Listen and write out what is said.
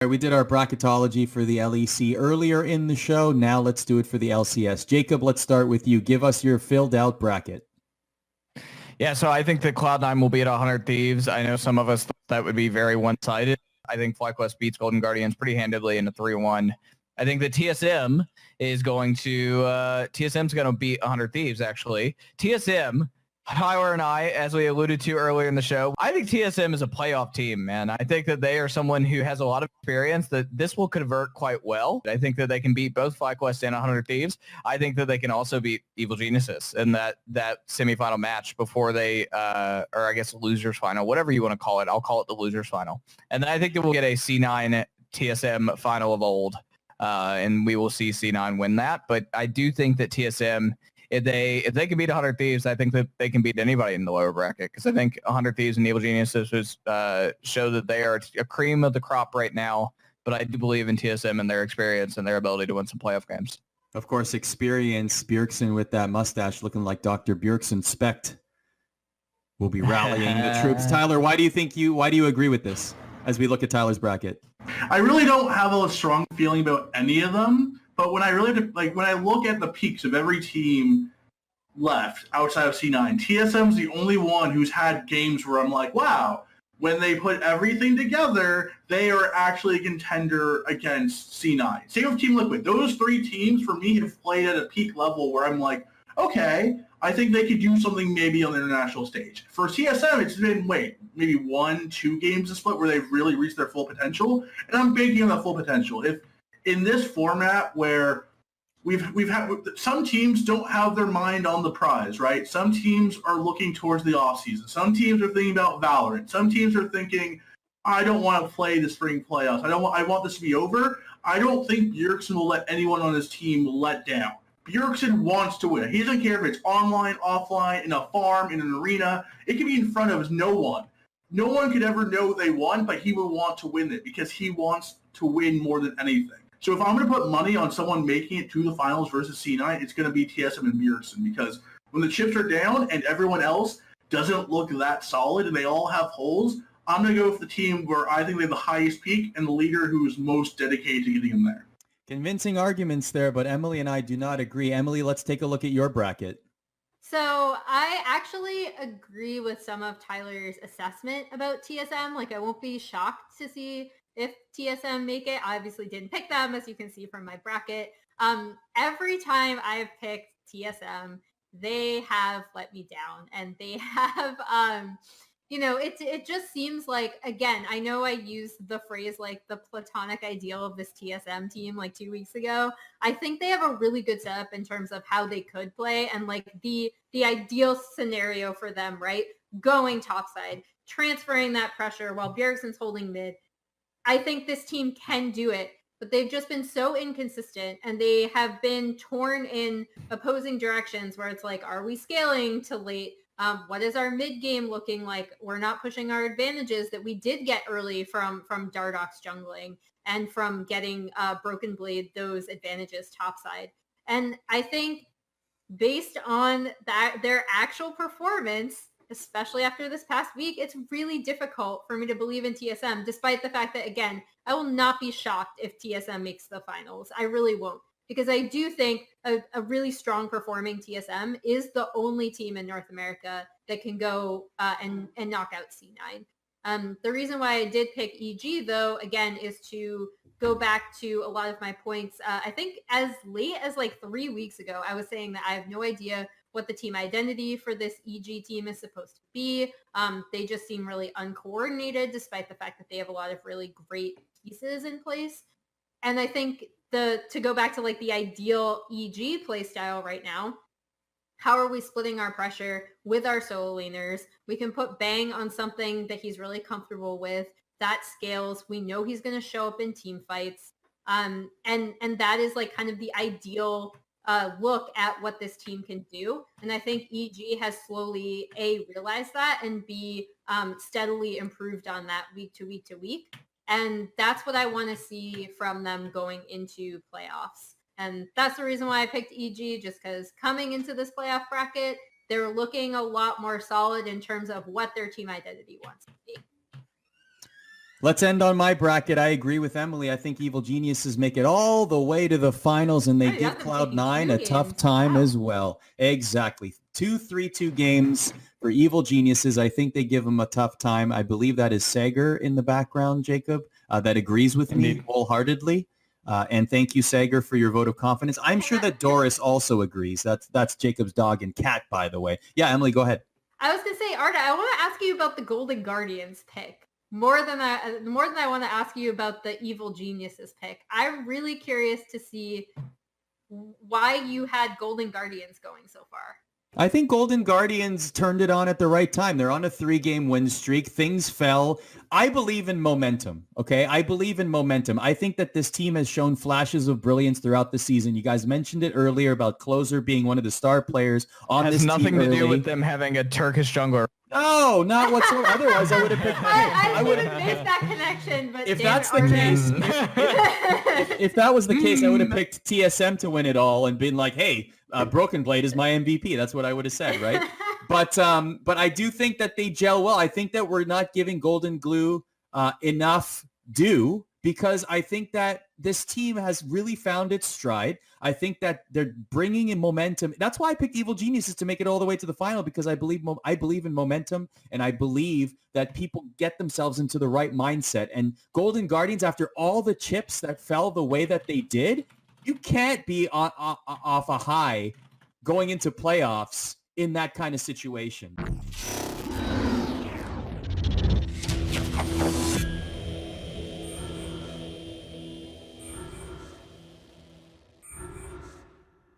We did our bracketology for the LEC earlier in the show. Now let's do it for the LCS. Jacob, let's start with you. Give us your filled out bracket. Yeah, so I think that Cloud9 will beat 100 Thieves. I know some of us thought that would be very one-sided. I think FlyQuest beats Golden Guardians pretty handedly in a 3-1. I think that TSM is going to beat 100 Thieves, actually. TSM, Tyler and I, as we alluded to earlier in the show, I think TSM is a playoff team, man. I think that they are someone who has a lot of experience, that this will convert quite well. I think that they can beat both FlyQuest and 100 Thieves. I think that they can also beat Evil Geniuses in that semifinal match before they, or I guess losers final, whatever you want to call it. I'll call it the losers final. And then I think that we'll get a C9 TSM final of old, and we will see C9 win that. But I do think that TSM, if they can beat 100 Thieves, I think that they can beat anybody in the lower bracket, because I think 100 Thieves and Evil Geniuses show that they are a cream of the crop right now. But I do believe in TSM and their experience and their ability to win some playoff games. Of course, experience. Bjergsen with that mustache looking like Dr. Bjergsen. Spect will be rallying the troops. Tyler, why do you agree with this as we look at Tyler's bracket? I really don't have a strong feeling about any of them. But when I look at the peaks of every team left outside of C9, TSM's the only one who's had games where I'm like, wow, when they put everything together, they are actually a contender against C9. Same with Team Liquid. Those three teams, for me, have played at a peak level where I'm like, okay, I think they could do something maybe on the international stage. For CSM, it's been, maybe 1-2 games to split where they've really reached their full potential, and I'm banking on that full potential. If in this format where we've had some teams don't have their mind on the prize, right? Some teams are looking towards the offseason. Some teams are thinking about Valorant. Some teams are thinking, I don't want to play the spring playoffs. I want this to be over. I don't think Bjergsen will let anyone on his team let down. Bjergsen wants to win. He doesn't care if it's online, offline, in a farm, in an arena. It can be in front of no one. No one could ever know they won, but he will want to win it because he wants to win more than anything. So if I'm going to put money on someone making it to the finals versus C9, it's going to be TSM and Bjergsen, because when the chips are down and everyone else doesn't look that solid and they all have holes, I'm going to go with the team where I think they have the highest peak and the leader who is most dedicated to getting them there. Convincing arguments there, but Emily and I do not agree. Emily, let's take a look at your bracket. So I actually agree with some of Tyler's assessment about TSM. Like, I won't be shocked to see if TSM make it. I obviously didn't pick them, as you can see from my bracket. Every time I've picked TSM, they have let me down, and they have, it just seems like, again, I know I used the phrase like the platonic ideal of this TSM team like 2 weeks ago. I think they have a really good setup in terms of how they could play, and like the ideal scenario for them, right? Going topside, transferring that pressure while Bjergsen's holding mid. I think this team can do it, but they've just been so inconsistent, and they have been torn in opposing directions where it's like, are we scaling to late? What is our mid game looking like? We're not pushing our advantages that we did get early from Dardoch's jungling and from getting Broken Blade those advantages topside. And I think based on that, their actual performance, especially after this past week, it's really difficult for me to believe in TSM, despite the fact that, again, I will not be shocked if TSM makes the finals. I really won't, because I do think a really strong performing TSM is the only team in North America that can go and knock out C9. The reason why I did pick EG, though, again, is to go back to a lot of my points. I think as late as like 3 weeks ago, I was saying that I have no idea what the team identity for this EG team is supposed to be. They just seem really uncoordinated, despite the fact that they have a lot of really great pieces in place. And I think to go back to like the ideal EG play style right now, how are we splitting our pressure with our solo laners? We can put Bang on something that he's really comfortable with. That scales. We know he's going to show up in team fights. And that is like kind of the ideal look at what this team can do. And I think EG has slowly, A, realized that, and B, steadily improved on that week to week to week. And that's what I want to see from them going into playoffs. And that's the reason why I picked EG, just because coming into this playoff bracket, they're looking a lot more solid in terms of what their team identity wants to be. Let's end on my bracket. I agree with Emily. I think Evil Geniuses make it all the way to the finals, and they give Cloud9 a tough time as well. Exactly. 2 3-2 games for Evil Geniuses. I think they give them a tough time. I believe that is Sager in the background, Jacob, that agrees with me wholeheartedly. And thank you, Sager, for your vote of confidence. I'm sure that Doris also agrees. That's Jacob's dog and cat, by the way. Yeah, Emily, go ahead. I was going to say, Arda, I want to ask you about the Golden Guardians pick. More than I want to ask you about the Evil Geniuses pick. I'm really curious to see why you had Golden Guardians going so far. I think Golden Guardians turned it on at the right time. They're on a 3-game win streak. Things fell. I believe in momentum, okay? I believe in momentum. I think that this team has shown flashes of brilliance throughout the season. You guys mentioned it earlier about Closer being one of the star players on this team. Has nothing to do with them having a Turkish jungler. No, not whatsoever. Otherwise, I would have picked. I would have missed that connection. But if that's the case, if that was the case, I would have picked TSM to win it all and been like, "Hey, Broken Blade is my MVP." That's what I would have said, right? But I do think that they gel well. I think that we're not giving Golden Glue enough due because I think that this team has really found its stride. I think that they're bringing in momentum. That's why I picked Evil Geniuses to make it all the way to the final because I believe in momentum, and I believe that people get themselves into the right mindset. And Golden Guardians, after all the chips that fell the way that they did, you can't be off a high going into playoffs in that kind of situation.